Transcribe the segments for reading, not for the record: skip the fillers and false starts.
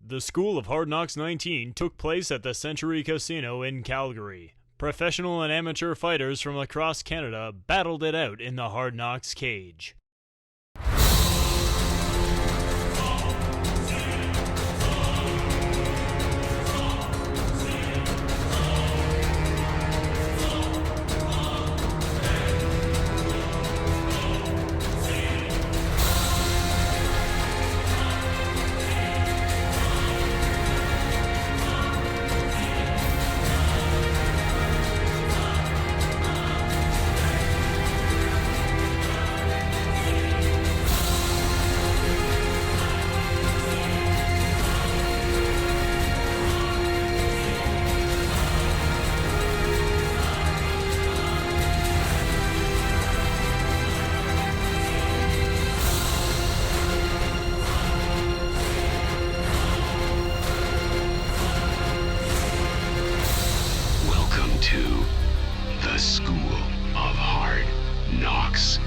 The School of Hard Knocks 19 took place at the Century Casino in Calgary. Professional and amateur fighters from across Canada battled it out in the Hard Knocks cage. To the School of Hard Knocks.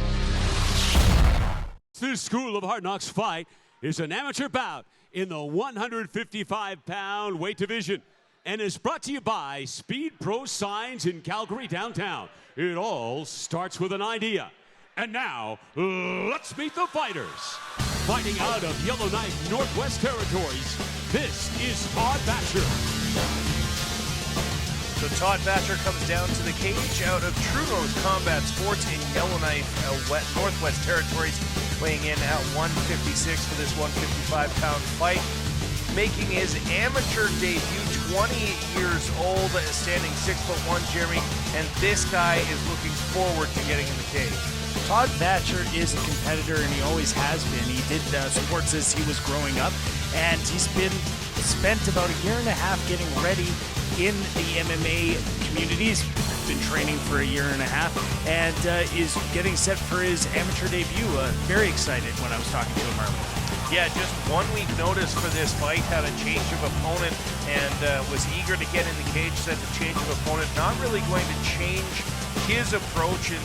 This School of Hard Knocks fight is an amateur bout in the 155-pound weight division and is brought to you by Speed Pro Signs in Calgary downtown. It all starts with an idea. And now, let's meet the fighters. Fighting out of Yellowknife, Northwest Territories, this is Todd Batcher. So Todd Batcher comes down to the cage out of True North Combat Sports in Yellowknife, Northwest Territories, weighing in at 156 for this 155-pound fight. Making his amateur debut, 28 years old, standing 6'1", Jeremy, and this guy is looking forward to getting in the cage. Todd Batcher is a competitor, and he always has been. He did sports as he was growing up, and he's spent about a year and a half getting ready in the MMA community. He's been training for a year and a half and is getting set for his amateur debut. Very excited when I was talking to him earlier. Yeah, just 1 week notice for this fight, had a change of opponent and was eager to get in the cage, said the change of opponent not really going to change his approach, and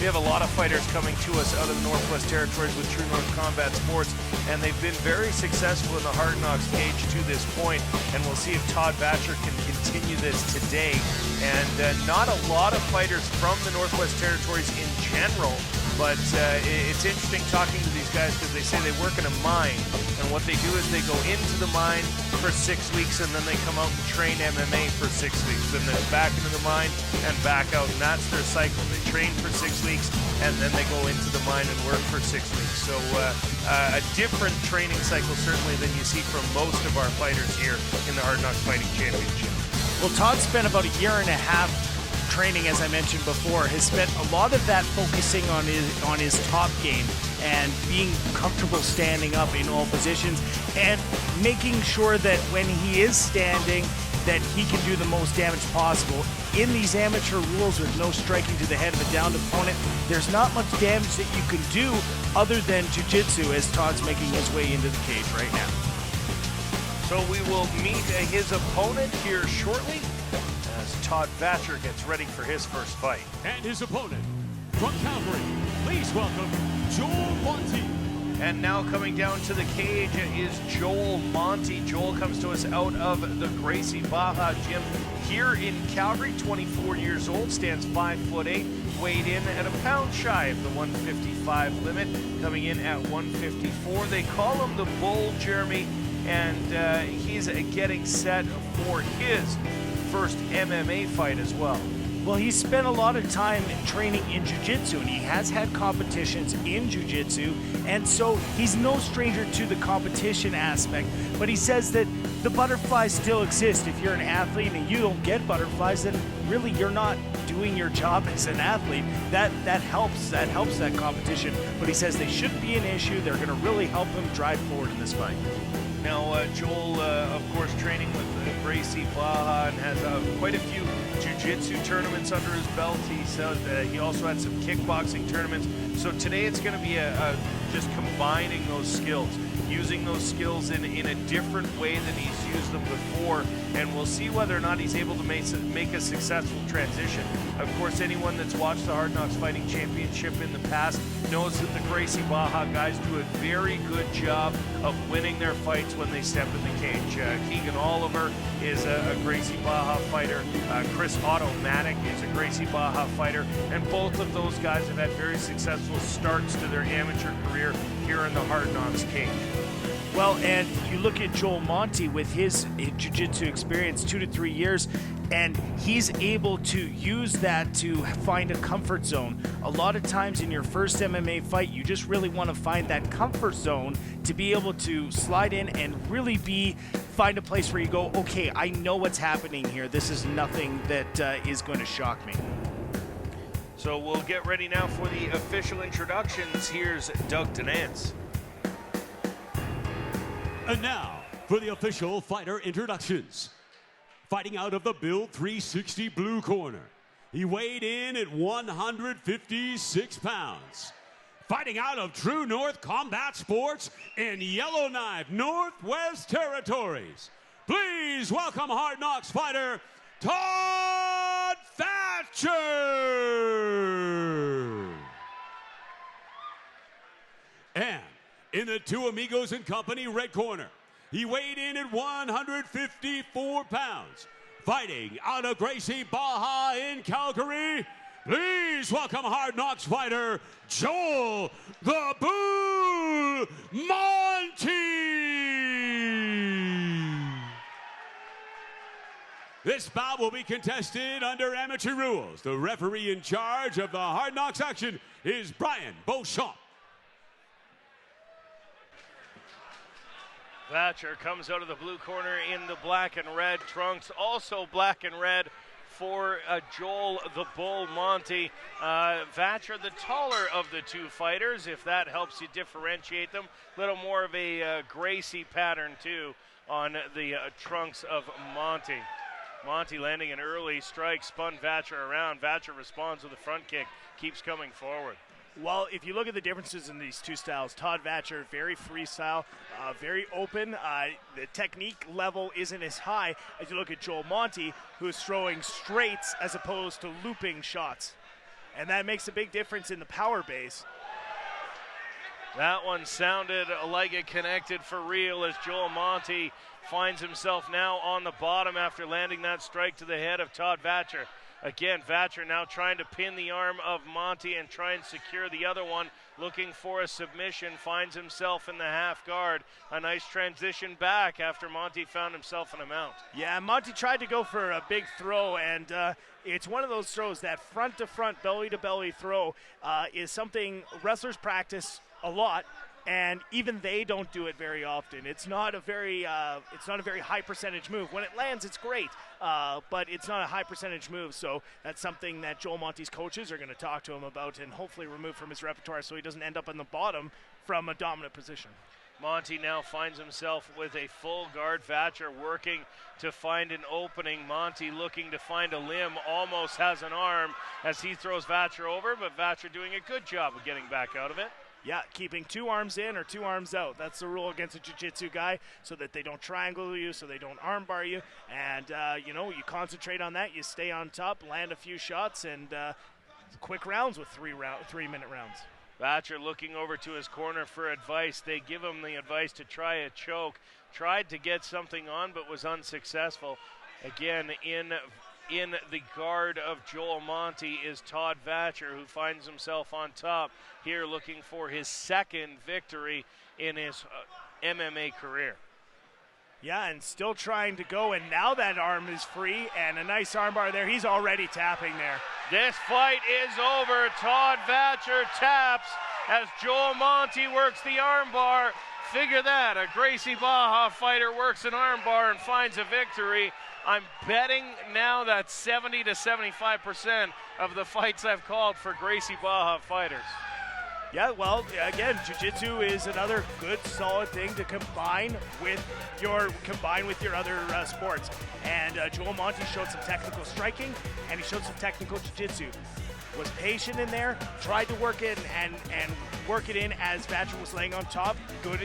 we have a lot of fighters coming to us out of the Northwest Territories with True North Combat Sports, and they've been very successful in the Hard Knocks cage to this point, and we'll see if Todd Batcher can continue this today. And not a lot of fighters from the Northwest Territories in general, but it's interesting talking to these guys because they say they work in a mine, and what they do is they go into the mine for 6 weeks and then they come out and train MMA for 6 weeks, and then back into the mine and back out, and that's their cycle. They train for 6 weeks and then they go into the mine and work for 6 weeks. So a different training cycle certainly than you see from most of our fighters here in the Hard Knocks Fighting Championship. Well, Todd spent about a year and a half training, as I mentioned before, has spent a lot of that focusing on his top game and being comfortable standing up in all positions and making sure that when he is standing that he can do the most damage possible. In these amateur rules with no striking to the head of a downed opponent, there's not much damage that you can do other than jiu-jitsu, as Todd's making his way into the cage right now. So we will meet his opponent here shortly as Todd Batcher gets ready for his first fight. And his opponent from Calgary, please welcome Joel Monty. And now coming down to the cage is Joel Monty. Joel comes to us out of the Gracie Baja Gym here in Calgary, 24 years old, stands 5'8", weighed in at a pound shy of the 155 limit, coming in at 154. They call him the Bull, Jeremy, and he's getting set for his first MMA fight as well. Well, he's spent a lot of time training in jiu-jitsu, and he has had competitions in jiu-jitsu, and so he's no stranger to the competition aspect, but he says that the butterflies still exist. If you're an athlete and you don't get butterflies, then really you're not doing your job as an athlete. That helps that competition, but he says they shouldn't be an issue. They're going to really help him drive forward in this fight. Now, Joel, of course, training with Gracie Baja and has quite a few jiu-jitsu tournaments under his belt. He also had some kickboxing tournaments. So today it's going to be a just combining those skills, using those skills in a different way than he's used them before, and we'll see whether or not he's able to make a successful transition. Of course, anyone that's watched the Hard Knocks Fighting Championship in the past knows that the Gracie Baja guys do a very good job of winning their fights when they step in the cage. Keegan Oliver is a Gracie Baja fighter. Chris Automatic is a Gracie Baja fighter, and both of those guys have had very successful starts to their amateur career here in the Hard Knocks cage. Well, and you look at Joel Monty with his jiu-jitsu experience, 2 to 3 years, and he's able to use that to find a comfort zone. A lot of times in your first MMA fight, you just really want to find that comfort zone to be able to slide in and really find a place where you go, okay, I know what's happening here. This is nothing that is going to shock me. So we'll get ready now for the official introductions. Here's Doug Denance. And now for the official fighter introductions. Fighting out of the Build 360 blue corner, he weighed in at 156 pounds. Fighting out of True North Combat Sports in Yellowknife, Northwest Territories, please welcome Hard Knocks fighter Todd Thatcher. And in the Two Amigos and Company red corner, he weighed in at 154 pounds. Fighting out of Gracie Baja in Calgary, please welcome Hard Knocks fighter Joel the Bull Monty. This bout will be contested under amateur rules. The referee in charge of the Hard Knocks action is Brian Beauchamp. Thatcher comes out of the blue corner in the black and red trunks, also black and red for Joel the Bull Monty. Thatcher, the taller of the two fighters, if that helps you differentiate them. A little more of a Gracie pattern, too, on the trunks of Monty. Monty landing an early strike, spun Thatcher around. Thatcher responds with a front kick, keeps coming forward. Well, if you look at the differences in these two styles, Todd Thatcher, very freestyle, very open. The technique level isn't as high as you look at Joel Monty, who's throwing straights as opposed to looping shots. And that makes a big difference in the power base. That one sounded like it connected for real as Joel Monty finds himself now on the bottom after landing that strike to the head of Todd Thatcher. Again, Thatcher now trying to pin the arm of Monty and try and secure the other one, looking for a submission, finds himself in the half guard. A nice transition back after Monty found himself in a mount. Yeah, Monty tried to go for a big throw, and it's one of those throws, that front-to-front, belly-to-belly throw is something wrestlers practice a lot, and even they don't do it very often. It's not a very high percentage move. When it lands, it's great, but it's not a high percentage move. So that's something that Joel Monty's coaches are going to talk to him about and hopefully remove from his repertoire so he doesn't end up on the bottom from a dominant position. Monty now finds himself with a full guard. Thatcher working to find an opening. Monty looking to find a limb, almost has an arm as he throws Thatcher over, but Thatcher doing a good job of getting back out of it. Yeah, keeping 2 arms in or 2 arms out. That's the rule against a jiu-jitsu guy, so that they don't triangle you, so they don't arm bar you. And, you concentrate on that. You stay on top, land a few shots, and quick rounds with 3-minute rounds. Thatcher looking over to his corner for advice. They give him the advice to try a choke. Tried to get something on, but was unsuccessful. Again, in the guard of Joel Monty is Todd Thatcher, who finds himself on top here looking for his second victory in his MMA career. Yeah, and still trying to go, and now that arm is free, and a nice armbar there. He's already tapping there. This fight is over. Todd Thatcher taps as Joel Monty works the armbar. Figure that, a Gracie Baja fighter works an armbar and finds a victory. I'm betting now that 70 to 75% of the fights I've called for Gracie Baja fighters. Yeah, well, again, jiu-jitsu is another good, solid thing to combine with your other sports. And Joel Monty showed some technical striking, and he showed some technical jiu-jitsu. Was patient in there, tried to work it and work it in as Thatcher was laying on top, good,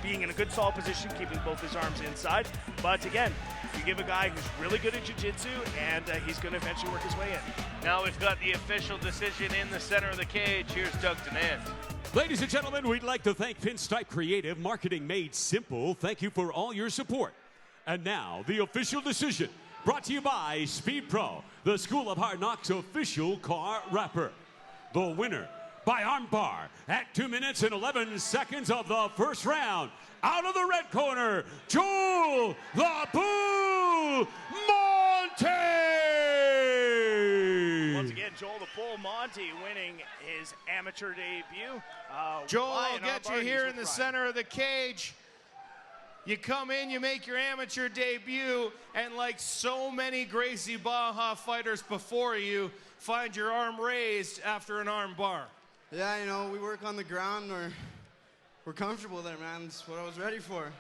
being in a good, solid position, keeping both his arms inside. But again, you give a guy who's really good at jiu-jitsu, and he's going to eventually work his way in. Now we've got the official decision in the center of the cage. Here's Doug Denant. Ladies and gentlemen, we'd like to thank Pinstripe Creative, marketing made simple. Thank you for all your support. And now, the official decision, brought to you by Speed Pro, the School of Hard Knocks official car wrapper. The winner by armbar at 2 minutes and 11 seconds of the first round. Out of the red corner, Joel the Bull Monte! Once again, Joel the Bull Monty winning his amateur debut. Joel, I'll get you here in the center of the cage. You come in, you make your amateur debut, and like so many Gracie Baja fighters before you, find your arm raised after an arm bar. Yeah, you know, we work on the ground, we're comfortable there, man. That's what I was ready for.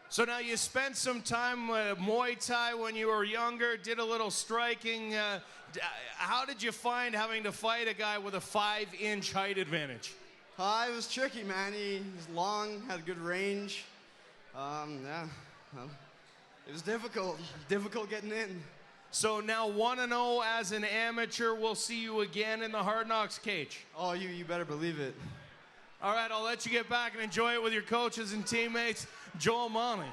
So now you spent some time with Muay Thai when you were younger, did a little striking. How did you find having to fight a guy with a 5-inch height advantage? It was tricky, man. He's long, had good range. Yeah, well, it was difficult getting in. So now 1-0 as an amateur. We'll see you again in the Hard Knocks cage. Oh, you better believe it. All right, I'll let you get back and enjoy it with your coaches and teammates. Joel Monty.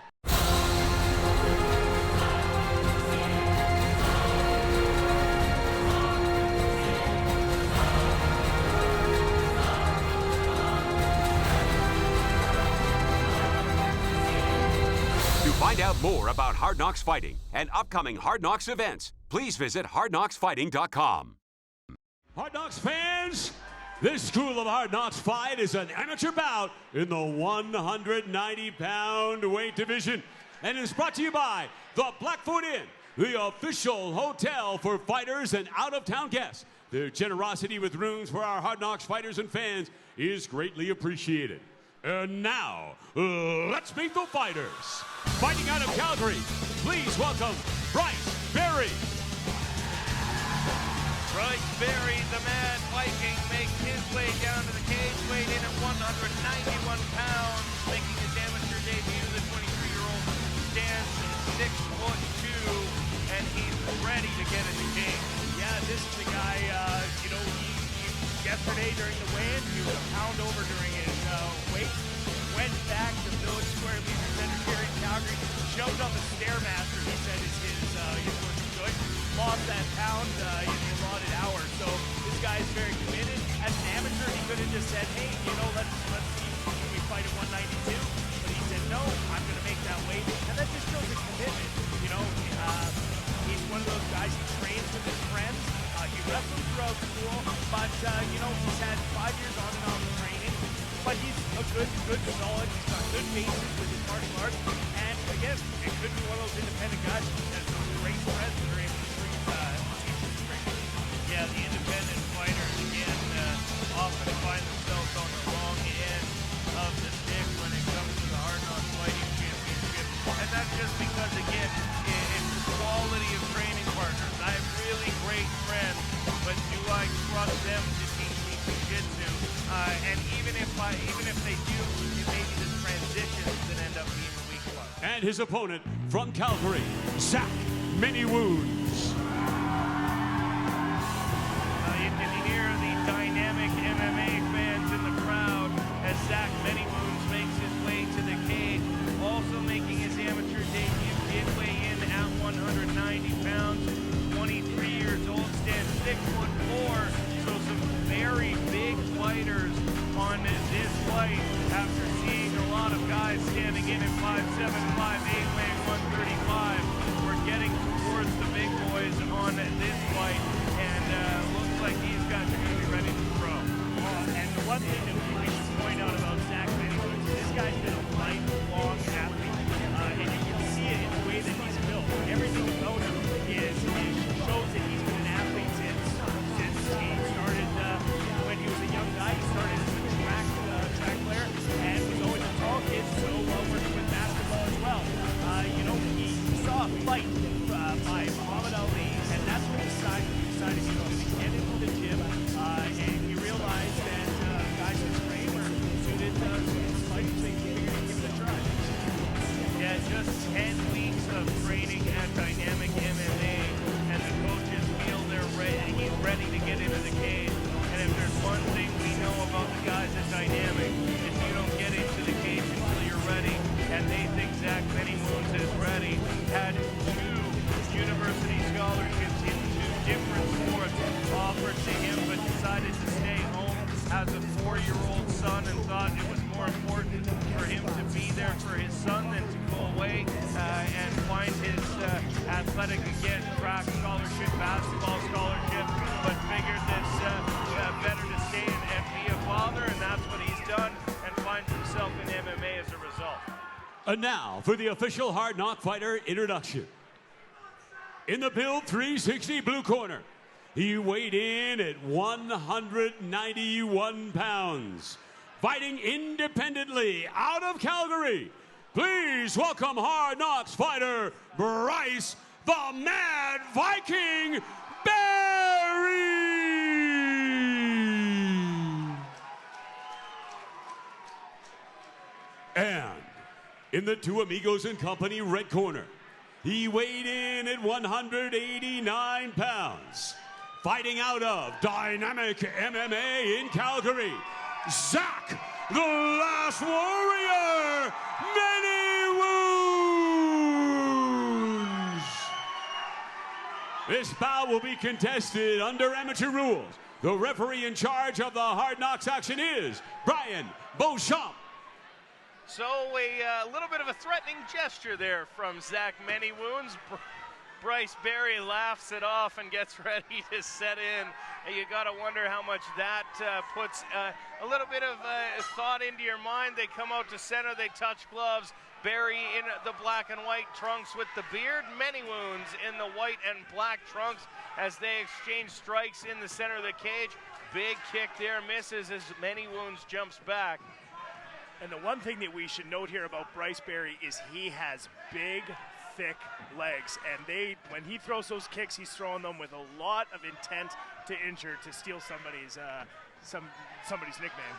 To find out more about Hard Knocks Fighting and upcoming Hard Knocks events, please visit hardknocksfighting.com. Hard Knocks fans, this School of Hard Knocks fight is an amateur bout in the 190-pound weight division and is brought to you by the Blackfoot Inn, the official hotel for fighters and out-of-town guests. Their generosity with rooms for our Hard Knocks fighters and fans is greatly appreciated. And now, let's meet the fighters. Fighting out of Calgary, please welcome Bryce Berry. Bryce Berry, the Mad Viking, makes his way down to the cage, weighed in at 191 pounds, making his amateur debut. The 23-year-old stands 6'2", and he's ready to get in the cage. Yeah, this is the guy, yesterday during the weigh-in, he was a pound over during his weight, went back to Village Square Leisure Center here in Calgary, jumped on the Stairmaster, he said is his joint, lost that pound in the allotted hour. So this guy is very committed. As an amateur, he could have just said, hey, let's see, can we fight at 192? But he said, no, I'm going to make that weight. And that just shows his commitment. He's one of those guys, he trains with his friends. He wrestles throughout school, but, he's had 5 years on and off training. But he's a good, solid, he's got good basis with his martial arts. And again, it could be one of those independent guys that has some great friends that are able to teach his training. Yeah, the independent fighters, again, often find themselves on the wrong end of the stick when it comes to the Hard Knocks Fighting Championship. And that's just because, again, it's the quality of training partners. I have really great friends, but do I trust them to teach me jiu-jitsu? And even if they do, it may be the transitions that end up being the weak spot. And his opponent from Calgary, Zach Many Wounds. You can hear the dynamic MMA fans in the crowd as Zach Many Wounds makes his way to the cage. Also making his amateur debut, did weigh in at 190 pounds, 23 years old, stands 6'4", so some very big fighters on this fight after seeing a lot of guys standing in at 5'7", 5'8", weighing 135. We're getting towards the big just 10 weeks of training at Dynamic MMA, and the coaches feel they're ready. He's ready to get into the cage. And if there's one thing we know about the guys at Dynamic, is you don't get into the cage until you're ready. And they think Zach Many Wounds is ready. Had 2 university scholarships in 2 different sports offered to him, but decided to stay home as a 4-year-old son and thought it was more important for him to be there for his son than to go away and find his athletic, again, track scholarship, basketball scholarship, but figured that's better to stay and be a father, and that's what he's done, and finds himself in MMA as a result. And now for the official Hard Knock Fighter introduction. In the Build 360 blue corner, he weighed in at 191 pounds. Fighting independently out of Calgary, please welcome Hard Knocks fighter Bryce the Mad Viking Berry. And in the Two Amigos and Company red corner, he weighed in at 189 pounds. Fighting out of Dynamic MMA in Calgary, Zach, the Last Warrior, Many Wounds. This bout will be contested under amateur rules. The referee in charge of the Hard Knocks action is Brian Beauchamp. So a little bit of a threatening gesture there from Zach Many Wounds. Bryce Berry laughs it off and gets ready to set in. You got to wonder how much that puts a little bit of thought into your mind. They come out to center, they touch gloves. Berry in the black and white trunks with the beard. Many Wounds in the white and black trunks as they exchange strikes in the center of the cage. Big kick there, misses as Many Wounds jumps back. And the one thing that we should note here about Bryce Berry is he has big, thick legs, and when he throws those kicks, he's throwing them with a lot of intent to injure, to steal somebody's somebody's nickname.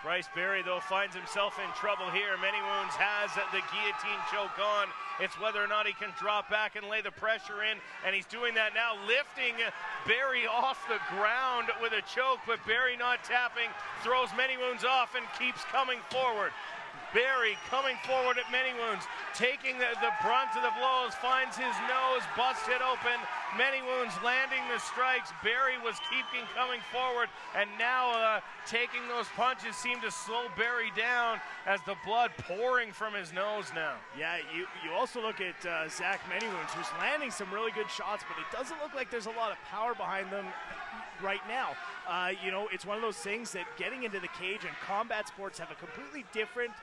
Bryce Berry, though, finds himself in trouble here. Many Wounds has the guillotine choke on. It's whether or not he can drop back and lay the pressure in, and he's doing that now, lifting Berry off the ground with a choke, but Berry not tapping, throws Many Wounds off and keeps coming forward. Berry coming forward at Many Wounds, taking the brunt of the blows, finds his nose busted open. Many Wounds landing the strikes. Berry was keeping coming forward, and now taking those punches seem to slow Berry down as the blood pouring from his nose now. Yeah, you also look at Zach Many Wounds, who's landing some really good shots, but it doesn't look like there's a lot of power behind them right now. You know, it's one of those things that getting into the cage and combat sports have a completely different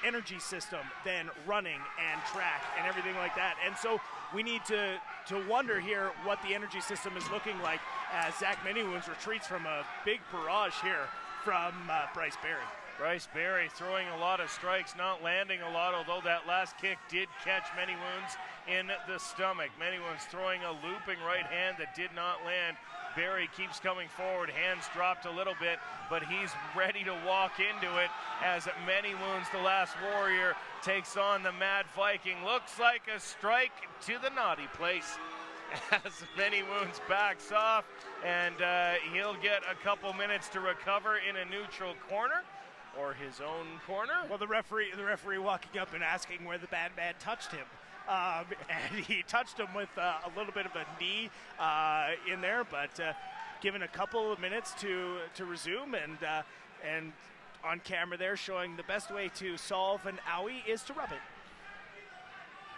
energy system than running and track and everything like that. And so we need to wonder here what the energy system is looking like as Zach Many Wounds retreats from a big barrage here from Bryce Berry. Bryce Berry throwing a lot of strikes, not landing a lot, although that last kick did catch Many Wounds in the stomach. Many Wounds throwing a looping right hand that did not land. Berry keeps coming forward, hands dropped a little bit, but he's ready to walk into it as Many Wounds, the Last Warrior, takes on the Mad Viking. Looks like a strike to the naughty place as Many Wounds backs off, and he'll get a couple minutes to recover in a neutral corner or his own corner. Well, the referee walking up and asking where the bad man touched him. And he touched him with a little bit of a knee in there, but given a couple of minutes to resume, and on camera there showing the best way to solve an owie is to rub it.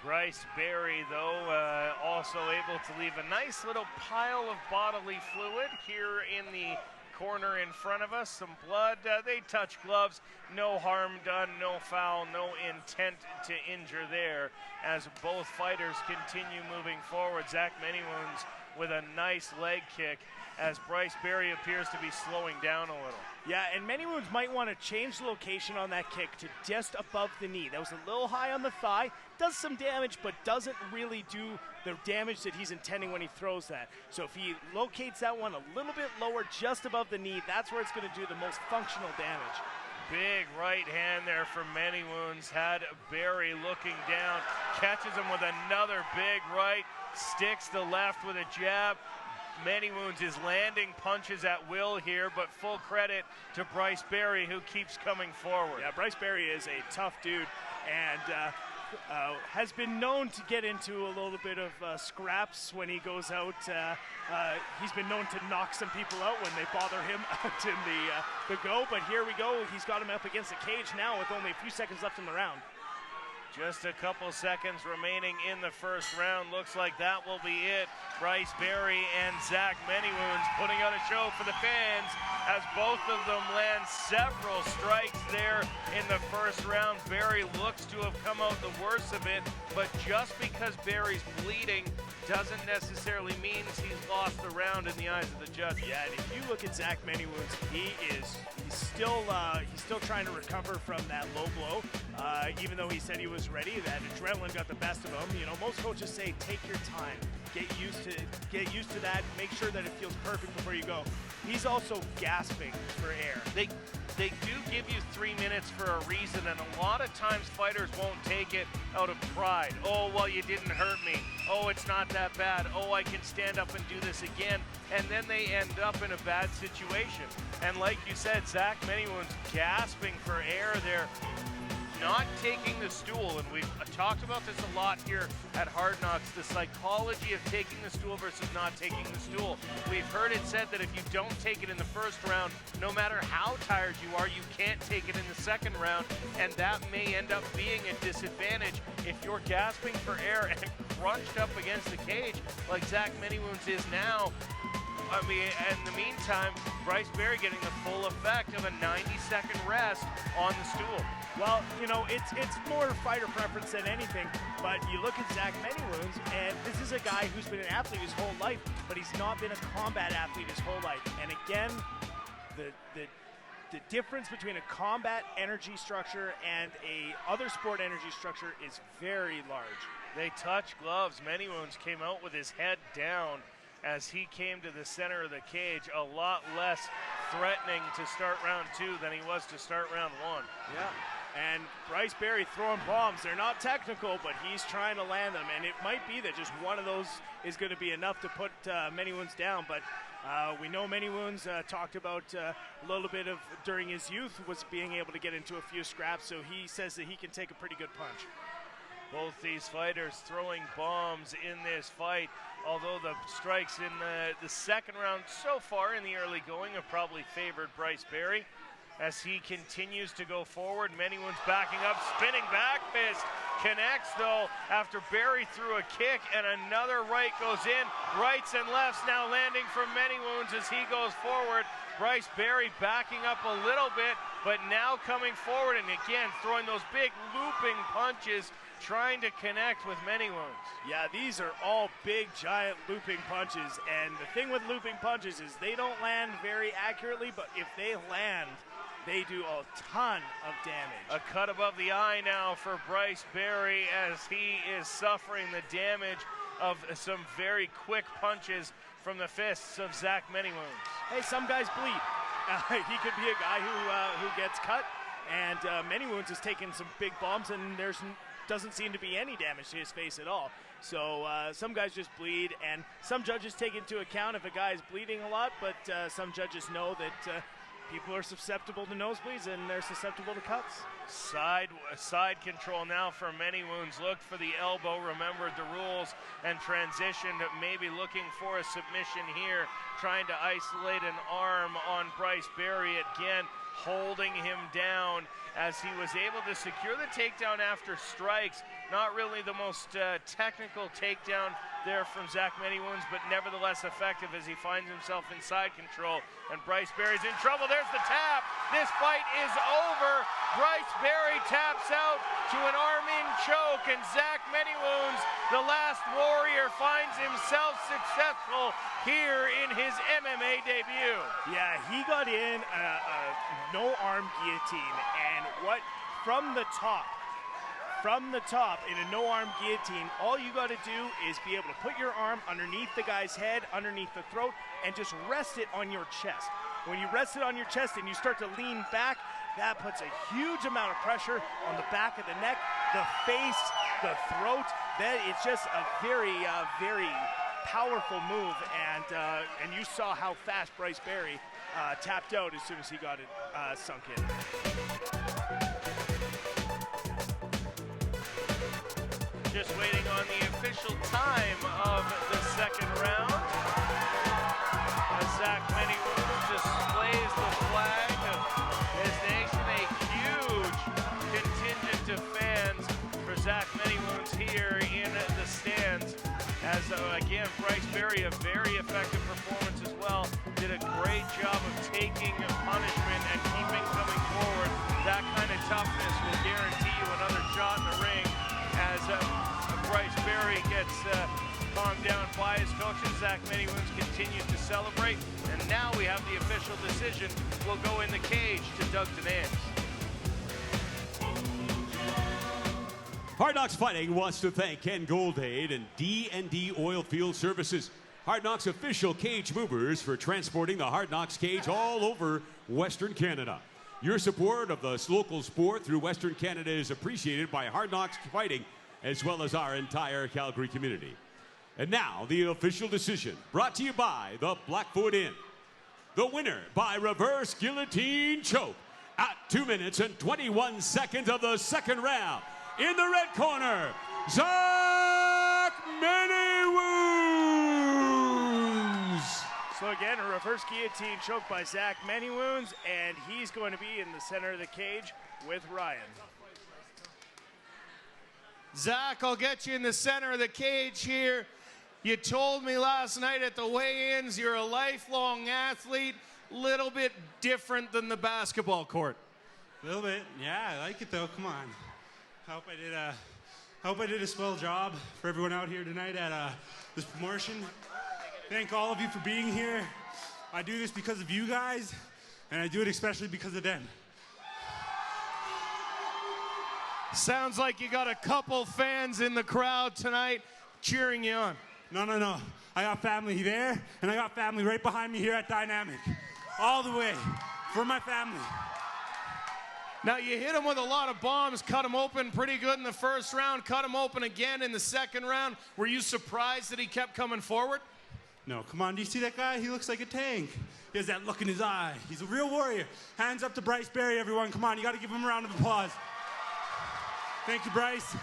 Bryce Berry, though, also able to leave a nice little pile of bodily fluid here in the corner in front of us. Some blood. They touch gloves. No harm done, no foul, no intent to injure there as both fighters continue moving forward. Zach Many Wounds with a nice leg kick as Bryce Berry appears to be slowing down a little. Yeah, and Many Wounds might want to change the location on that kick to just above the knee. That was a little high on the thigh. Does some damage, but doesn't really do the damage that he's intending when he throws that. So if he locates that one a little bit lower, just above the knee, that's where it's going to do the most functional damage. Big right hand there from Many Wounds. Had Barry looking down, catches him with another big right, sticks the left with a jab. Many Wounds is landing punches at will here, but full credit to Bryce Barry, who keeps coming forward. Yeah, Bryce Barry is a tough dude, and has been known to get into a little bit of scraps when he goes out. He's been known to knock some people out when they bother him out in the go, but here we go. He's got him up against the cage now with only a few seconds left in the round. Just a couple seconds remaining in the first round. Looks like that will be it. Bryce Barry and Zach Many Wounds putting on a show for the fans as both of them land several strikes there in the first round. Barry looks to have come out the worst of it, but just because Barry's bleeding doesn't necessarily mean he's lost the round in the eyes of the judge. Yeah, and if you look at Zach Many Wounds, he's still trying to recover from that low blow. Even though he said he was ready, that adrenaline got the best of him. You know, most coaches say take your time, get used to that, make sure that it feels perfect before you go. He's also gasping for air. They do give you 3 minutes for a reason, and a lot of times fighters won't take it out of pride. Oh, well, you didn't hurt me. Oh, it's not that bad. Oh, I can stand up and do this again. And then they end up in a bad situation. And like you said, Zach Many Wounds gasping for air there, not taking the stool, and we've talked about this a lot here at Hard Knocks, the psychology of taking the stool versus not taking the stool. We've heard it said that if you don't take it in the first round, no matter how tired you are, you can't take it in the second round, and that may end up being a disadvantage if you're gasping for air and crunched up against the cage like Zach Many Wounds is now. I mean, in the meantime, Bryce Barry getting the full effect of a 90-second rest on the stool. Well, you know, it's more fighter preference than anything, but you look at Zach Many Wounds, and this is a guy who's been an athlete his whole life, but he's not been a combat athlete his whole life. And again, the difference between a combat energy structure and a other sport energy structure is very large. They touch gloves. Many Wounds came out with his head down as he came to the center of the cage, a lot less threatening to start round 2 than he was to start round 1. Yeah. And Bryce Barry throwing bombs. They're not technical, but he's trying to land them. And it might be that just one of those is going to be enough to put Many Wounds down. But we know Many Wounds talked about a little bit of, during his youth, was being able to get into a few scraps. So he says that he can take a pretty good punch. Both these fighters throwing bombs in this fight, although the strikes in the second round so far in the early going have probably favored Bryce Barry. As he continues to go forward, Many Wounds backing up, spinning back fist, connects though after Barry threw a kick, and another right goes in. Rights and lefts now landing from Many Wounds as he goes forward. Bryce Barry backing up a little bit, but now coming forward and again throwing those big looping punches, trying to connect with Many Wounds. Yeah, these are all big, giant looping punches, and the thing with looping punches is they don't land very accurately, but if they land, they do a ton of damage. A cut above the eye now for Bryce Barry as he is suffering the damage of some very quick punches from the fists of Zach Many Wounds. Hey, some guys bleed. He could be a guy who gets cut, and Many Wounds has taken some big bombs, and doesn't seem to be any damage to his face at all. So some guys just bleed, and some judges take into account if a guy is bleeding a lot, but some judges know that people are susceptible to nosebleeds, and they're susceptible to cuts. Side control now for Many Wounds. Looked for the elbow, remembered the rules, and transitioned, maybe looking for a submission here, trying to isolate an arm on Bryce Barry again, holding him down as he was able to secure the takedown after strikes. Not really the most technical takedown there from Zach Many Wounds, but nevertheless effective as he finds himself in side control. And Bryce Barry's in trouble. There's the tap. This fight is over. Bryce Barry taps out to an arm-in choke, and Zach Many Wounds, the last warrior, finds himself successful here in his MMA debut. Yeah, he got in a no-arm guillotine, and from the top in a no-arm guillotine, all you got to do is be able to put your arm underneath the guy's head, underneath the throat, and just rest it on your chest. When you rest it on your chest and you start to lean back, That puts a huge amount of pressure on the back of the neck, the face, the throat. It's just a very, very powerful move, and you saw how fast Bryce Berry tapped out as soon as he got it sunk in. Just waiting on the official time of the second round. As Zach Manywoon displays the flag of his nation, a huge contingent of fans for Zach Manywoons here in the stands. As again, Bryce Berry, a very effective performance as well, did a great job of taking punishment and keeping coming forward. That kind of toughness will guarantee you another shot in the ring as Bryce Berry gets calmed down by his coaches. Zach Manywoons continues to celebrate, and now we have the official decision. Will go in the cage to Doug Denance. Hard Knocks Fighting wants to thank Ken Goldade and D&D Oilfield Services, Hard Knocks official cage movers, for transporting the Hard Knocks cage all over Western Canada. Your support of the local sport through Western Canada is appreciated by Hard Knocks Fighting, as well as our entire Calgary community. And now, the official decision, brought to you by the Blackfoot Inn. The winner by reverse guillotine choke at 2 minutes and 21 seconds of the second round. In the red corner, Zach Manywoons. So again, a reverse guillotine choke by Zach Manywoons, and he's going to be in the center of the cage with Ryan. Zach, I'll get you in the center of the cage here. You told me last night at the weigh-ins you're a lifelong athlete, little bit different than the basketball court. A little bit, yeah, I like it though, come on. I hope I did a swell job for everyone out here tonight at this promotion. Thank all of you for being here. I do this because of you guys, and I do it especially because of them. Sounds like you got a couple fans in the crowd tonight cheering you on. No. I got family there, and I got family right behind me here at Dynamic. All the way, for my family. Now, you hit him with a lot of bombs, cut him open pretty good in the first round, cut him open again in the second round. Were you surprised that he kept coming forward? No, come on, do you see that guy? He looks like a tank. He has that look in his eye. He's a real warrior. Hands up to Bryce Berry, everyone. Come on, you got to give him a round of applause. Thank you, Bryce.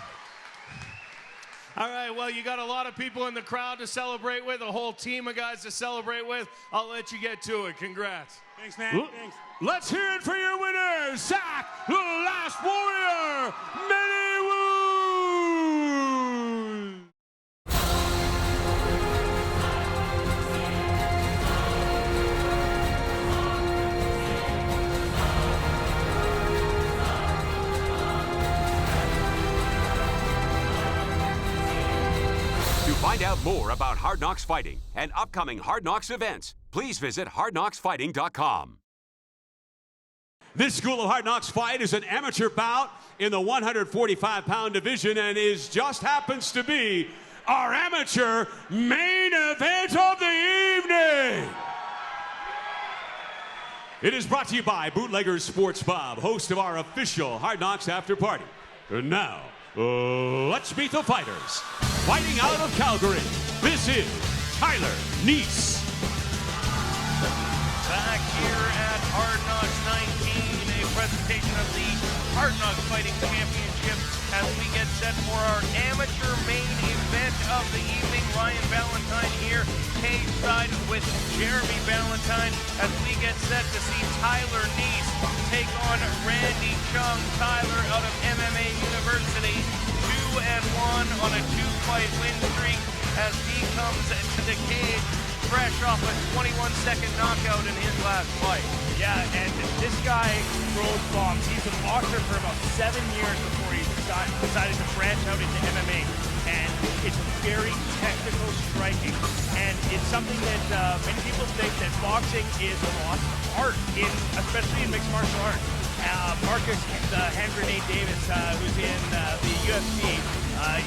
All right, well, you got a lot of people in the crowd to celebrate with, a whole team of guys to celebrate with. I'll let you get to it. Congrats. Thanks, man. Thanks. Let's hear it for your winner, Zach, the Last Warrior, Manywoon. To find out more about Hard Knocks Fighting and upcoming Hard Knocks events, please visit hardknocksfighting.com. This School of Hard Knocks fight is an amateur bout in the 145-pound division and just happens to be our amateur main event of the evening. It is brought to you by Bootleggers Sports Bob, host of our official Hard Knocks After Party. And now, let's meet the fighters. Fighting out of Calgary, this is Tyler Neese. Back here at Hard Knocks 19, a presentation of the Hard Knocks Fighting Championship as we get set for our amateur main event of the evening. Ryan Valentine here, cage side with Jeremy Valentine as we get set to see Tyler Neese take on Randy Chung. Tyler out of MMA University, 2-1 on a 2-fight win streak as he comes to the cage fresh off a 21-second knockout in his last fight. Yeah, and this guy throws bombs. He's a boxer for about 7 years before he decided to branch out into MMA. And it's very technical striking. And it's something that many people think that boxing is a lost art, especially in mixed martial arts. Marcus Hand Grenade Davis, who's in the UFC,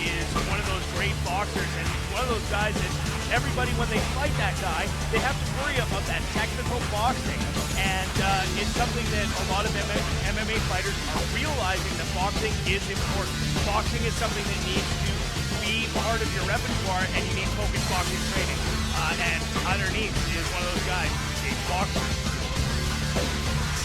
is one of those great boxers and one of those guys that everybody, when they fight that guy, they have to worry about that technical boxing. And it's something that a lot of MMA fighters are realizing that boxing is important. Boxing is something that needs to be part of your repertoire, and you need focused boxing training. And Tyler Neese is one of those guys. He's a boxer.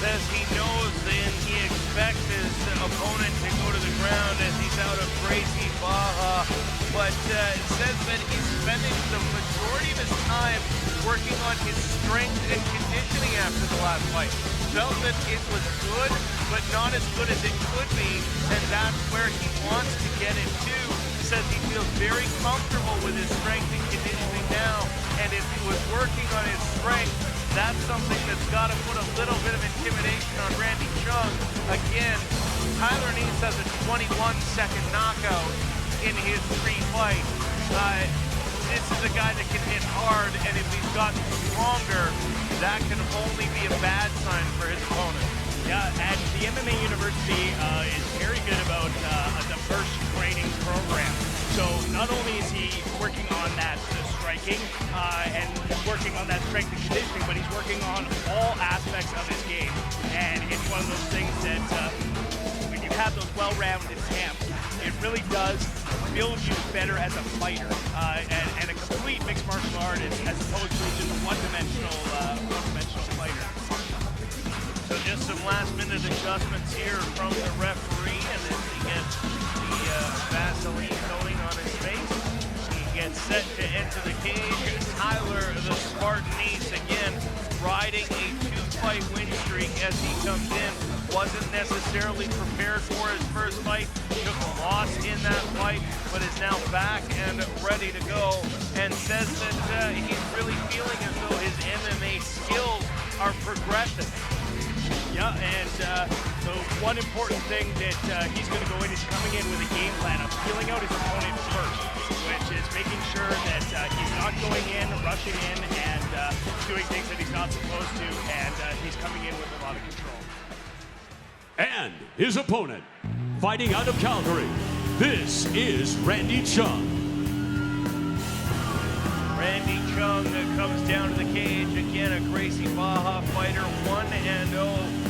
Says he knows and he expects his opponent to go to the ground as he's out of Gracie Baja, but says that he's spending the majority of his time working on his strength and conditioning after the last fight. Felt that it was good, but not as good as it could be, and that's where he wants to get it to. Says he feels very comfortable with his strength and conditioning now, and if he was working on his strength, that's something that's got to put a little bit of intimidation on Randy Chung. Again, Tyler Neese has a 21-second knockout in his 3 fights. This is a guy that can hit hard, and if he's gotten stronger, that can only be a bad sign for his opponent. Yeah, and the MMA University is very good about a diverse training program. So not only is he working on that striking and working on that strength and conditioning, but he's working on all aspects of his game. And it's one of those things that when you have those well-rounded camps, it really does build you better as a fighter and a complete mixed martial artist as opposed to just a one-dimensional fighter. So just some last-minute adjustments here from the referee, and then he gets the Vaseline coating on his face. He gets set to enter the cage. Tyler, the Spartan Neese, again, riding a 2-fight win streak as he comes in. Wasn't necessarily prepared for his first fight. Took a loss in that fight, but is now back and ready to go, and says that he's really feeling as though his MMA skills are progressing. Yeah, and the one important thing that he's going to go in is coming in with a game plan of feeling out his opponent first, which is making sure that he's not going in, rushing in, and doing things that he's not supposed to, and he's coming in with a lot of control. And his opponent, fighting out of Calgary, this is Randy Chung. Randy Chung comes down to the cage. Again, a Gracie Baja fighter, 1-0.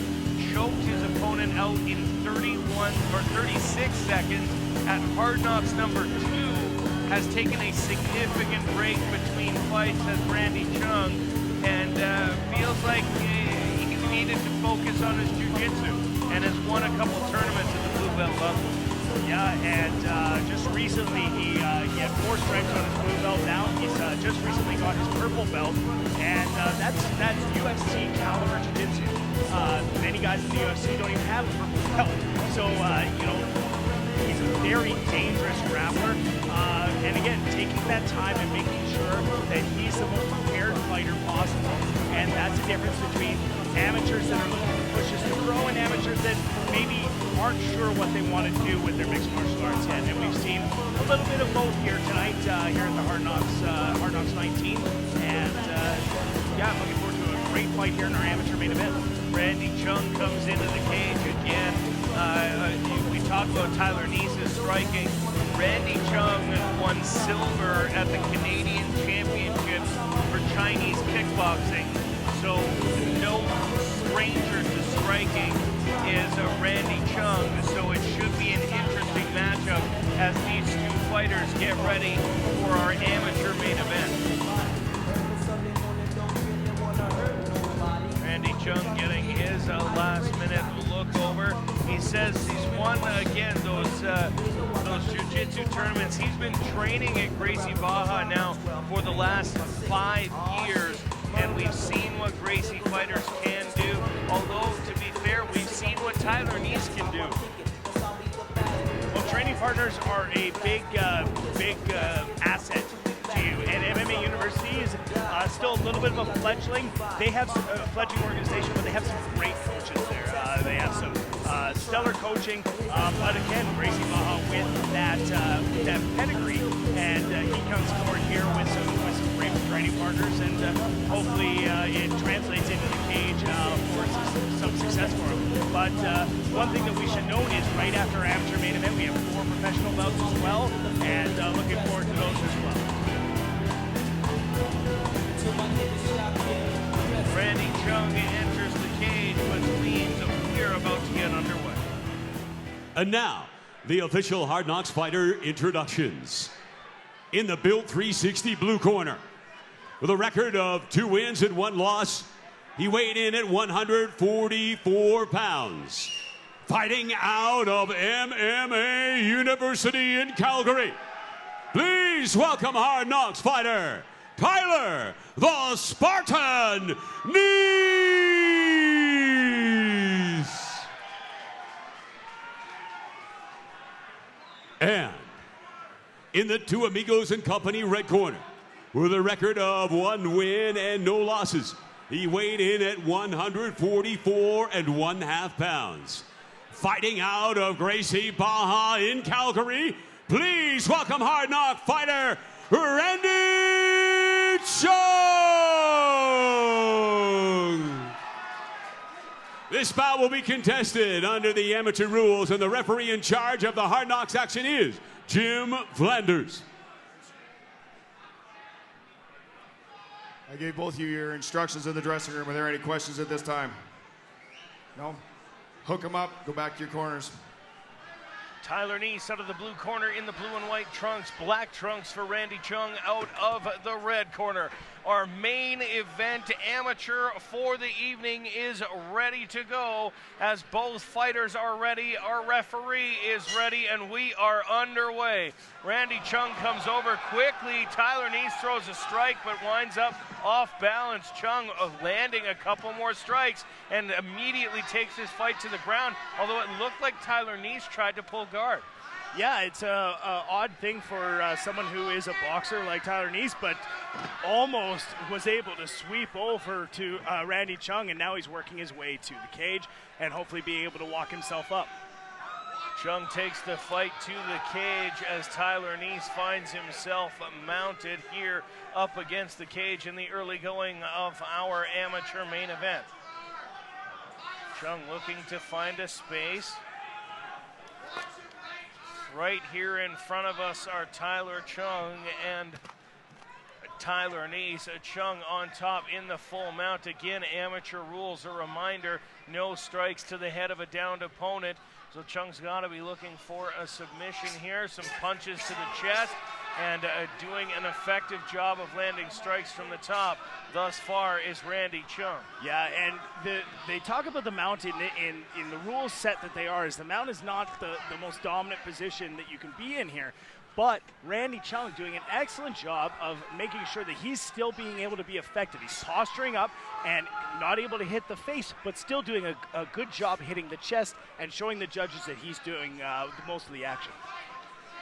Choked his opponent out in 36 seconds at Hard Knocks number 2. Has taken a significant break between fights as Randy Chung, and feels like he needed to focus on his jiu-jitsu, and has won a couple tournaments at the blue belt level. Yeah, and just recently he had 4 stripes on his blue belt. Now he's just recently got his purple belt, and that's UFC caliber jiu-jitsu. Many guys in the UFC don't even have a purple belt, so he's a very dangerous grappler. And again, taking that time and making sure that he's the most prepared fighter possible, and that's the difference between amateurs that are looking to push us to pro and amateurs that maybe aren't sure what they want to do with their mixed martial arts yet. And we've seen a little bit of both here tonight, here at the Hard Knocks 19. And yeah, I'm looking forward to a great fight here in our amateur main event. Randy Chung comes into the cage again. We talked about Tyler Neese's striking. Randy Chung won silver at the Canadian Championships for Chinese kickboxing. So no stranger to striking is Randy Chung. So it should be an interesting matchup as these 2 fighters get ready for our amateur main event. Randy Chung getting his last-minute look over. He says he's won again those jiu-jitsu tournaments. He's been training at Gracie Baja now for the last 5 years, and we've seen what Gracie fighters can do. Although, to be fair, we've seen what Tyler Neese can do. Well, training partners are a big asset to you, and MMA University is still a little bit of a fledgling. They have a fledgling organization, but they have some great coaches there. They have some stellar coaching, but again, Gracie Baja with that pedigree, and he comes forward here with some great training partners, and hopefully it translates into the cage for some success for him. But one thing that we should note is right after our amateur main event, we have 4 professional bouts as well, and looking forward to those as well. Randy Chung enters And now, the official Hard Knocks Fighter introductions. In the Build 360 blue corner, with a record of 2 wins and 1 loss, he weighed in at 144 pounds. Fighting out of MMA University in Calgary, please welcome Hard Knocks fighter, Tyler the Spartan Neese. And in the Two Amigos and Company red corner, with a record of 1 win and no losses, he weighed in at 144 1/2 pounds. Fighting out of Gracie, Baja in Calgary, please welcome Hard Knock fighter, Randy Chung. This bout will be contested under the amateur rules, and the referee in charge of the Hard Knocks action is Jim Flanders. I gave both of you your instructions in the dressing room. Are there any questions at this time? No? Hook them up, go back to your corners. Tyler Neese out of the blue corner in the blue and white trunks. Black trunks for Randy Chung out of the red corner. Our main event amateur for the evening is ready to go. As both fighters are ready, our referee is ready, and we are underway. Randy Chung comes over quickly. Tyler Neese throws a strike but winds up off balance. Chung landing a couple more strikes and immediately takes his fight to the ground, although it looked like Tyler Neese tried to pull guard. Yeah, it's a odd thing for someone who is a boxer like Tyler Neese, but almost was able to sweep over to Randy Chung, and now he's working his way to the cage and hopefully being able to walk himself up. Chung takes the fight to the cage as Tyler Neese finds himself mounted here up against the cage in the early going of our amateur main event. Chung looking to find a space. Right here in front of us are Tyler Chung and Tyler Neese. Chung on top in the full mount. Again, amateur rules, a reminder, no strikes to the head of a downed opponent. So Chung's got to be looking for a submission here, some punches to the chest, and doing an effective job of landing strikes from the top. Thus far is Randy Chung. Yeah, and they talk about the mount in the rules set that they are, is the mount is not the most dominant position that you can be in here. But Randy Chung doing an excellent job of making sure that he's still being able to be effective. He's posturing up and not able to hit the face, but still doing a good job hitting the chest and showing the judges that he's doing most of the action.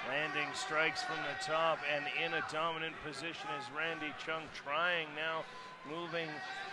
Landing strikes from the top and in a dominant position is Randy Chung, trying now, moving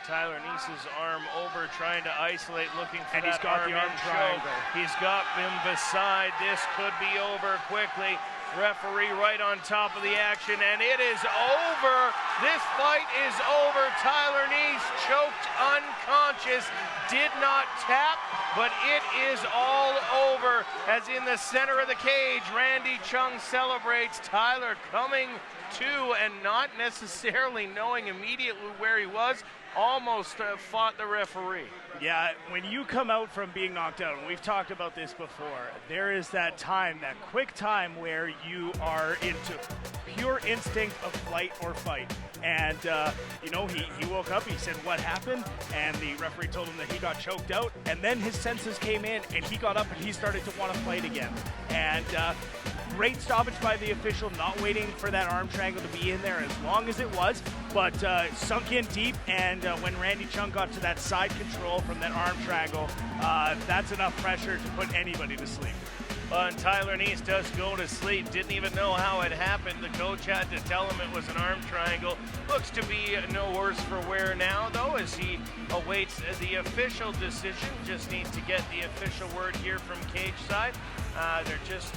Tyler Neese's arm over, trying to isolate, looking for and that he's got arm the arm triangle. He's got him beside. This could be over quickly. Referee right on top of the action, and it is over. This fight is over. Tyler Neese choked unconscious, did not tap, but it is all over. As in the center of the cage, Randy Chung celebrates. Tyler coming to and not necessarily knowing immediately where he was, almost fought the referee. Yeah, when you come out from being knocked out, and we've talked about this before, there is that time, that quick time where you are into pure instinct of flight or fight. And, you know, he woke up, he said, what happened? And the referee told him that he got choked out. And then his senses came in, and he got up and he started to want to fight again. And great stoppage by the official, not waiting for that arm triangle to be in there as long as it was, but sunk in deep. And when Randy Chung got to that side control from that arm triangle, that's enough pressure to put anybody to sleep. And Tyler Neese does go to sleep. Didn't even know how it happened. The coach had to tell him it was an arm triangle. Looks to be no worse for wear now, though, as he awaits the official decision. Just needs to get the official word here from cage side. They're just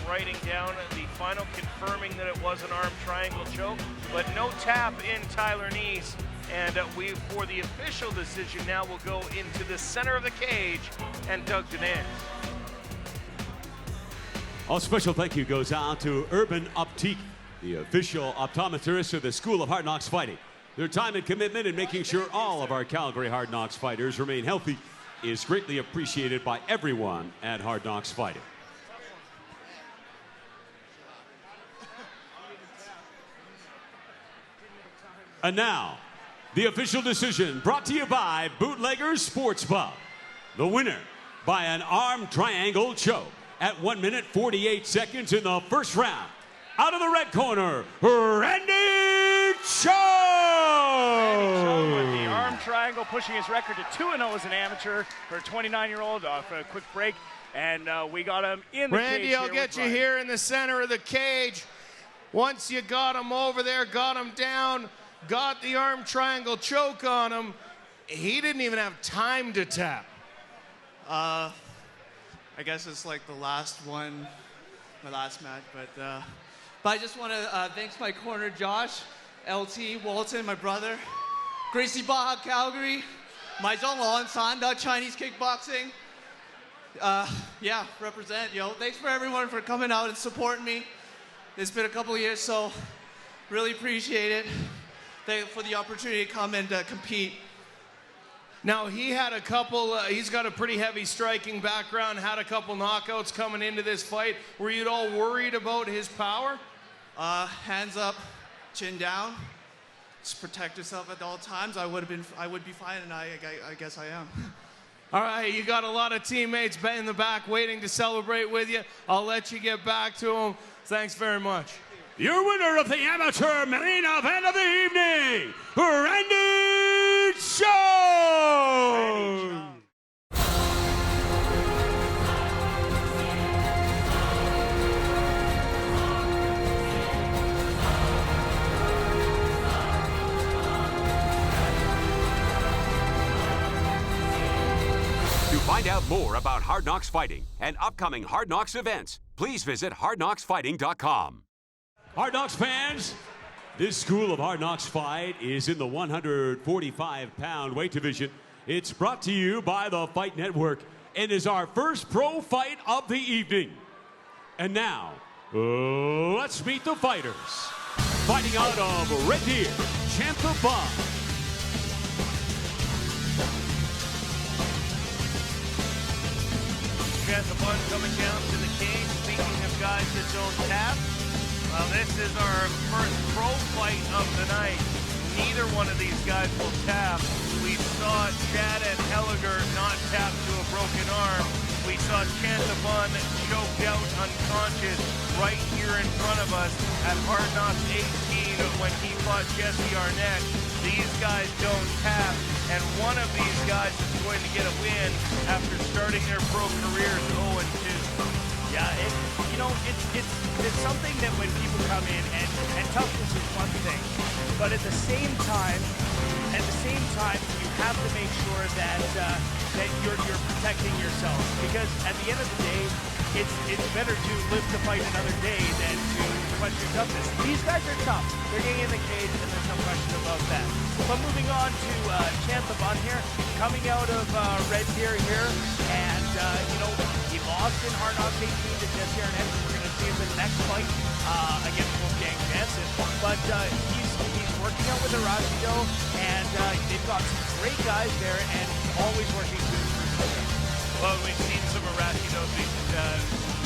writing down the final, confirming that it was an arm triangle choke, but no tap in Tyler Neese. And we, for the official decision, now will go into the center of the cage and Doug Denez. A special thank you goes out to Urban Optique, the official optometrist of the School of Hard Knocks Fighting. Their time and commitment in making sure all of our Calgary Hard Knocks fighters remain healthy is greatly appreciated by everyone at Hard Knocks Fighting. And now, the official decision brought to you by Bootleggers Sports Pub. The winner by an arm triangle choke at 1 minute 48 seconds in the first round. Out of the red corner, Randy Cho! With the arm triangle, pushing his record to 2-0 as an amateur for a 29-year-old. For a quick break, and we got him in the cage. Randy, I'll get you here in the center of the cage. Once you got him over there, got him down, got the arm triangle choke on him, he didn't even have time to tap. I guess it's like the last one, my last match, but I just want to thank my corner, Josh, LT, Walton, my brother, Gracie Baja, Calgary, my Zhonglong Sanda, Chinese kickboxing. Yeah, represent, yo. Thanks for everyone for coming out and supporting me. It's been a couple of years, so really appreciate it. Thank you for the opportunity to come and compete. Now, he had a couple, he's got a pretty heavy striking background, had a couple knockouts coming into this fight. Were you at all worried about his power? Hands up, chin down. Just protect yourself at all times. I would be fine, and I guess I am. All right, you got a lot of teammates in the back waiting to celebrate with you. I'll let you get back to them. Thanks very much. Your winner of the amateur main event of the evening, Randy Cho! To find out more about Hard Knocks Fighting and upcoming Hard Knocks events, please visit hardknocksfighting.com. Hard Knocks fans, this school of Hard Knocks fight is in the 145-pound weight division. It's brought to you by the Fight Network and is our first pro fight of the evening. And now, let's meet the fighters. Fighting out of Red Deer, Chantha Bond. Chantha Bond coming down to the cage. Speaking of guys that don't tap, well, this is our first pro fight of the night. Neither one of these guys will tap. We saw Chad and Helliger not tap to a broken arm. We saw Chantha Bond choked out unconscious right here in front of us at Hard Knocks 18 when he fought Jesse Arnett. These guys don't tap, and one of these guys is going to get a win after starting their pro careers 0-2. Yeah, it's something that when people come in, and toughness is one thing, but at the same time, you have to make sure that that you're protecting yourself, because at the end of the day, it's better to live to fight another day than to question toughness. These guys are tough. They're getting in the cage, and there's no question about that. But moving on to Chantha Bond here, coming out of Red Deer here, and he lost in Hard Knocks 18 to Jesse Arnett. We're going to see him in the next fight against Wolfgang Janssen. But he's working out with Arachido, and they've got some great guys there, and always working to improve the game. Well, we've seen some Arachido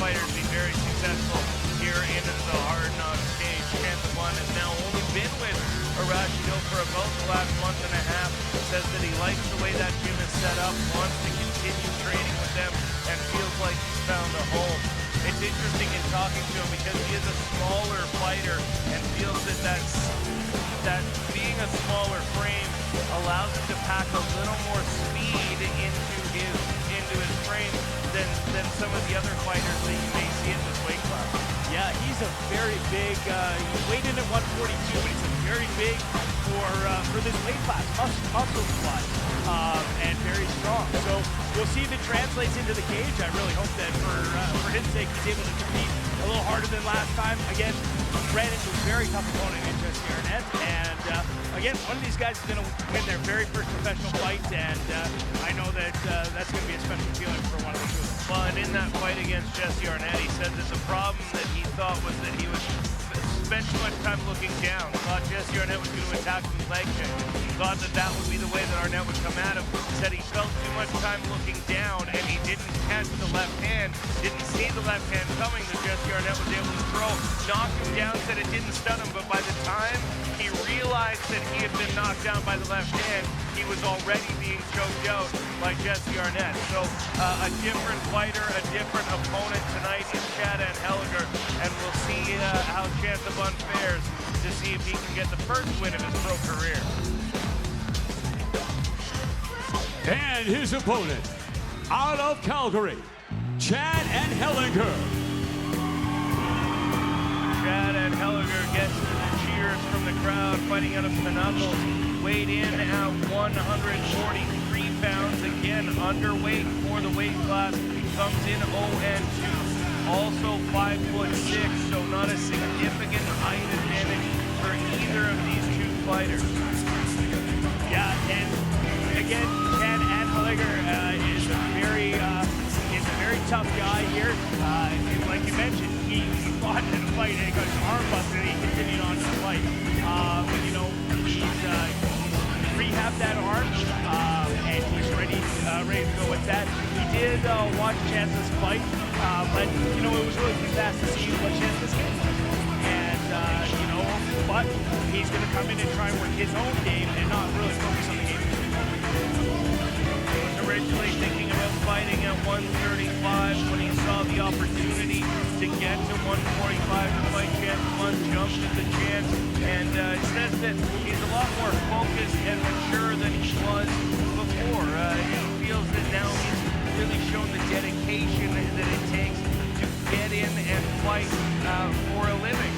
fighters be very successful here in the Hard Knocks cage. Chantha Bond has now only been with Arachido for about the last month and a half. Says that he likes the way that gym is set up, wants to continue training with them, and feels like he's found a home. It's interesting in talking to him because he is a smaller fighter and feels that being a smaller frame allows him to pack a little more speed into his frame than some of the other fighters that you may see in this weight class. Yeah, he's a very big, he weighed in at 142, but he's a very big for this weight class, muscle squat, and very strong. So we'll see if it translates into the cage. I really hope that for his sake, he's able to compete a little harder than last time. Again, ran into a very tough opponent in Jesse Arnett, and again, one of these guys is going to win their very first professional fight, and I know that that's going to be a special feeling for one of the two of them. Well, and in that fight against Jesse Arnett, he said that the problem that he thought was that he was spent too much time looking down. Thought Jesse Arnett was going to attack with his leg kick. Thought that that would be the way that Arnett would come at him. Said he felt too much time looking down and he didn't catch the left hand. Didn't see the left hand coming that Jesse Arnett was able to throw. Knocked him down, said it didn't stun him, but by the time he realized that he had been knocked down by the left hand, he was already being choked out by Jesse Arnett. So a different fighter, a different opponent tonight in Chad Anheliger, and we'll see how Chantabun fares to see if he can get the first win of his pro career. And his opponent, out of Calgary, Chad Anheliger. Chad Anheliger gets the cheers from the crowd, fighting out of Pinnacle. Weighed in at 143 pounds, again underweight for the weight class. Comes in 0-2, also 5'6", so not a significant height advantage for either of these two fighters. Yeah, and again, Chad Anheliger is a very tough guy here. Like you mentioned, he fought in a fight and he got his arm busted and he continued on to the fight. You know, he's rehabbed that arm and he's ready to go with that. He did watch Chance's fight, but you know, it was really too fast to see what Chance's game was. And you know, but he's going to come in and try and work his own game and not really focus on the game. He was originally thinking about fighting at 135 when he saw the opportunity to get to 145 to fight Chantabun, jumped at the chance, and says that he's a lot more focused and mature than he was before. He feels that now he's really shown the dedication that it takes to get in and fight for a living.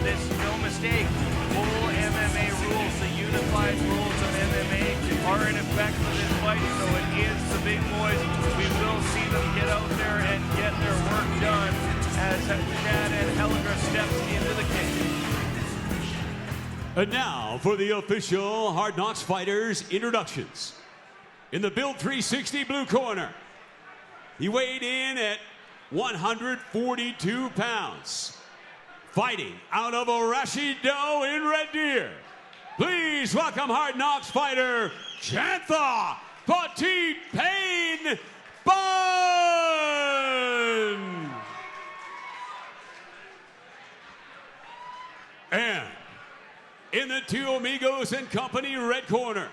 This no mistake, full MMA rules, the unified rules of MMA are in effect for this fight, so it is the big boys. We will see them get out there and get their work done as Chad Anheliger steps into the cage. And now for the official Hard Knocks Fighters introductions. In the Build 360 blue corner, he weighed in at 142 pounds. Fighting out of Arashido in Red Deer, please welcome Hard Knocks fighter, Chantha Petite Pain Bun! And in the Two Amigos and Company red corner,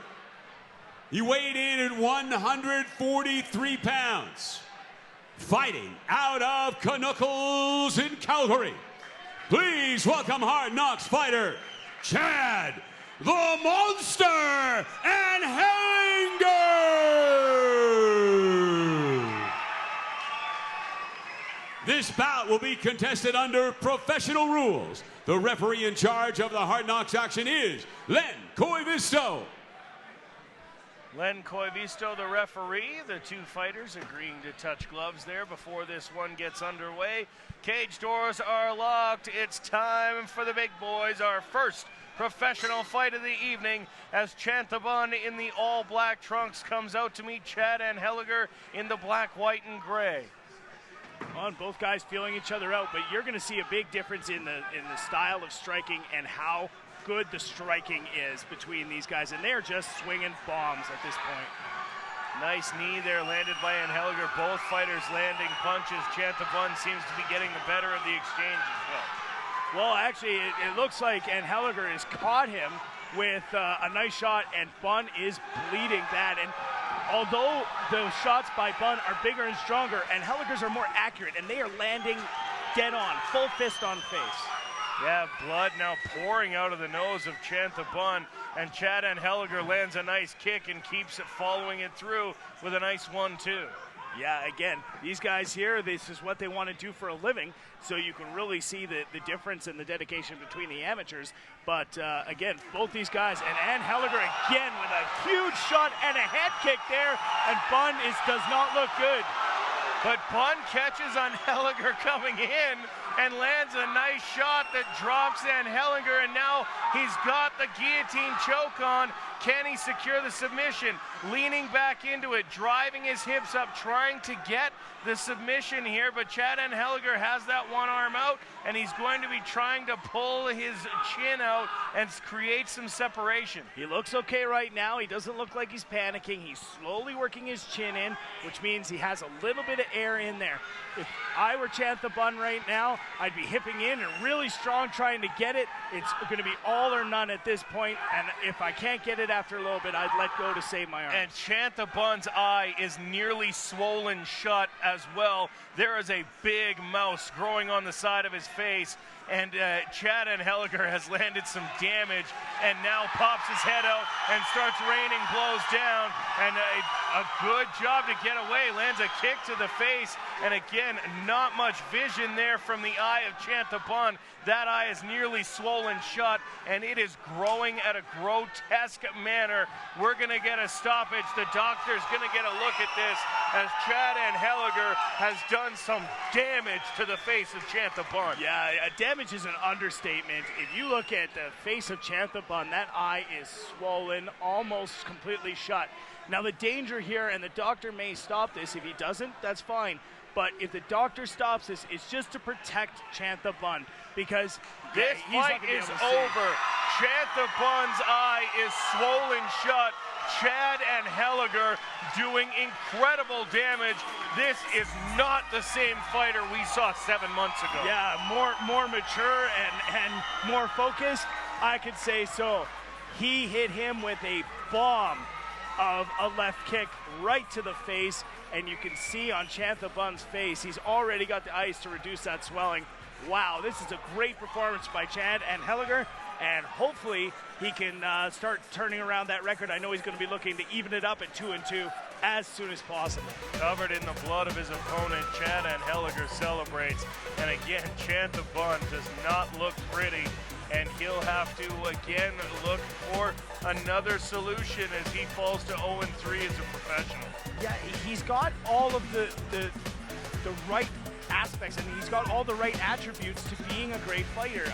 he weighed in at 143 pounds. Fighting out of Canuckles in Calgary, please welcome Hard Knocks fighter, Chad the Monster Anheliger! This bout will be contested under professional rules. The referee in charge of the Hard Knocks action is Len Coivisto. Len Coivisto, the referee. The two fighters agreeing to touch gloves there before this one gets underway. Cage doors are locked. It's time for the big boys. Our first professional fight of the evening as Chantabun in the all-black trunks comes out to meet Chad Anheliger in the black, white, and gray. On both guys feeling each other out, but you're going to see a big difference in the style of striking and how good the striking is between these guys, and they're just swinging bombs at this point. Nice knee there landed by Anheliger. Both fighters landing punches. Chantabun seems to be getting the better of the exchange as well. Well, actually, it looks like Anheliger has caught him with a nice shot, and Bun is bleeding bad. And although the shots by Bun are bigger and stronger, Anheliger's are more accurate, and they are landing dead on, full fist on face. Yeah, blood now pouring out of the nose of Chantabun, and Chad Anheliger lands a nice kick and keeps it following it through with a nice 1-2. Yeah, again, these guys here, this is what they want to do for a living, so you can really see the difference in the dedication between the amateurs. But again, both these guys, and Anheliger again with a huge shot and a head kick there, and Bun does not look good. But Bun catches Anheliger coming in and lands a nice shot that drops Anheliger, and now he's got the guillotine choke on. Can he secure the submission? Leaning back into it, driving his hips up, trying to get the submission here, but Chad Anheliger has that one arm out, and he's going to be trying to pull his chin out and create some separation. He looks okay right now. He doesn't look like he's panicking. He's slowly working his chin in, which means he has a little bit of air in there. If I were Chantha Bunn right now, I'd be hipping in and really strong trying to get it. It's going to be all or none at this point, and if I can't get it after a little bit, I'd let go to save my arm. And Chantha Bunn's eye is nearly swollen shut as well. There is a big mouse growing on the side of his face, and Chad Anheliger has landed some damage and now pops his head out and starts raining blows down, and a good job to get away. Lands a kick to the face, and again, not much vision there from the eye of Chantha Bunn. That eye is nearly swollen shut, and it is growing at a grotesque manner. We're going to get a stoppage. The doctor's going to get a look at this as Chad Anheliger has done some damage to the face of Chantha Bunn. Yeah, damage is an understatement. If you look at the face of Chantha Bunn, that eye is swollen, almost completely shut. Now the danger here, and the doctor may stop this. If he doesn't, that's fine. But if the doctor stops this, it's just to protect Chantha Bunn, because this fight is over. Chantha Bunn's eye is swollen shut. Chad Anheliger doing incredible damage. This is not the same fighter we saw 7 months ago. Yeah, more mature and more focused, I could say so. He hit him with a bomb of a left kick right to the face, and you can see on Chantha Bunn's face, he's already got the ice to reduce that swelling. Wow, this is a great performance by Chad Anheliger, and hopefully he can start turning around that record. I know he's going to be looking to even it up at 2-2 as soon as possible. Covered in the blood of his opponent, Chad Anheliger celebrates, and again, Chantha Bunn does not look pretty, and he'll have to again look for another solution as he falls to 0-3 as a professional. Yeah, he's got all of the right aspects, and he's got all the right attributes to being a great fighter.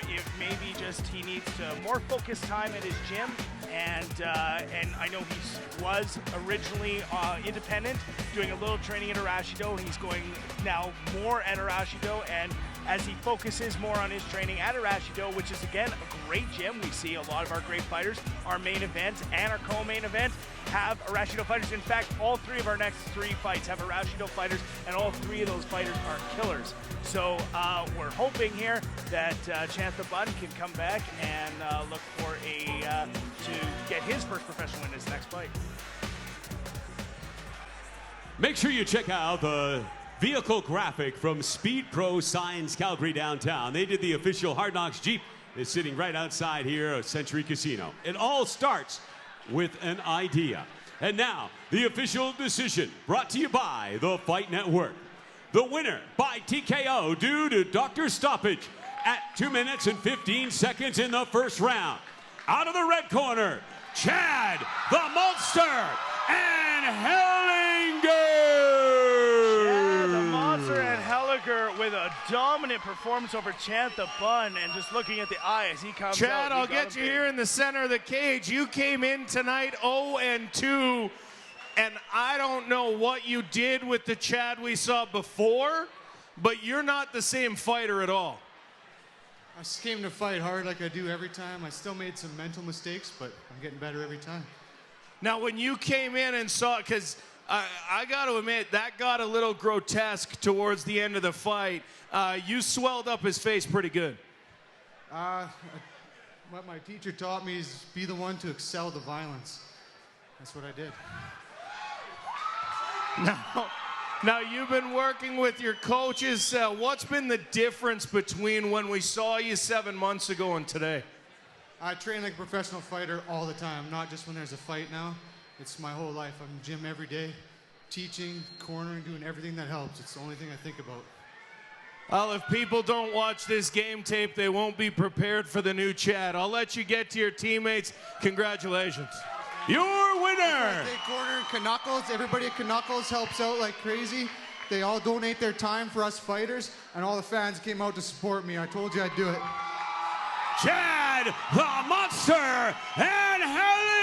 It maybe just he needs to more focused time at his gym, and I know he was originally independent, doing a little training at Arashido. He's going now more at Arashido, and as he focuses more on his training at Arashido, which is again a great gym. We see a lot of our great fighters, our main event and our co-main event, have Arashido fighters. In fact, all 3 of our next 3 fights have Arashido fighters, and all 3 of those fighters are killers. So we're hoping here that Chantha Bunn can come back and look for to get his first professional win in his next fight. Make sure you check out the vehicle graphic from Speed Pro Signs Calgary downtown. They did the official Hard Knocks Jeep. It's sitting right outside here at Century Casino. It all starts with an idea. And now, the official decision brought to you by the Fight Network. The winner by TKO due to doctor stoppage at 2 minutes and 15 seconds in the first round. Out of the red corner, Chad the Monster Anheliger with a dominant performance over Chantha Bunn, and just looking at the eye as he comes Chad, out. I'll get you here in the center of the cage. You came in tonight 0-2, and I don't know what you did with the Chad we saw before, but you're not the same fighter at all. I just came to fight hard like I do every time. I still made some mental mistakes, but I'm getting better every time. Now, when you came in and saw, because I got to admit, that got a little grotesque towards the end of the fight. You swelled up his face pretty good. What my teacher taught me is be the one to excel the violence. That's what I did. Now you've been working with your coaches. What's been the difference between when we saw you 7 months ago and today? I train like a professional fighter all the time, not just when there's a fight now. It's my whole life. I'm in the gym every day, teaching, cornering, doing everything that helps. It's the only thing I think about. Well, if people don't watch this game tape, they won't be prepared for the new Chad. I'll let you get to your teammates. Congratulations. Your winner! Corner and Canuckles. Everybody at Canuckles helps out like crazy. They all donate their time for us fighters, and all the fans came out to support me. I told you I'd do it. Chad the Monster Anheliger!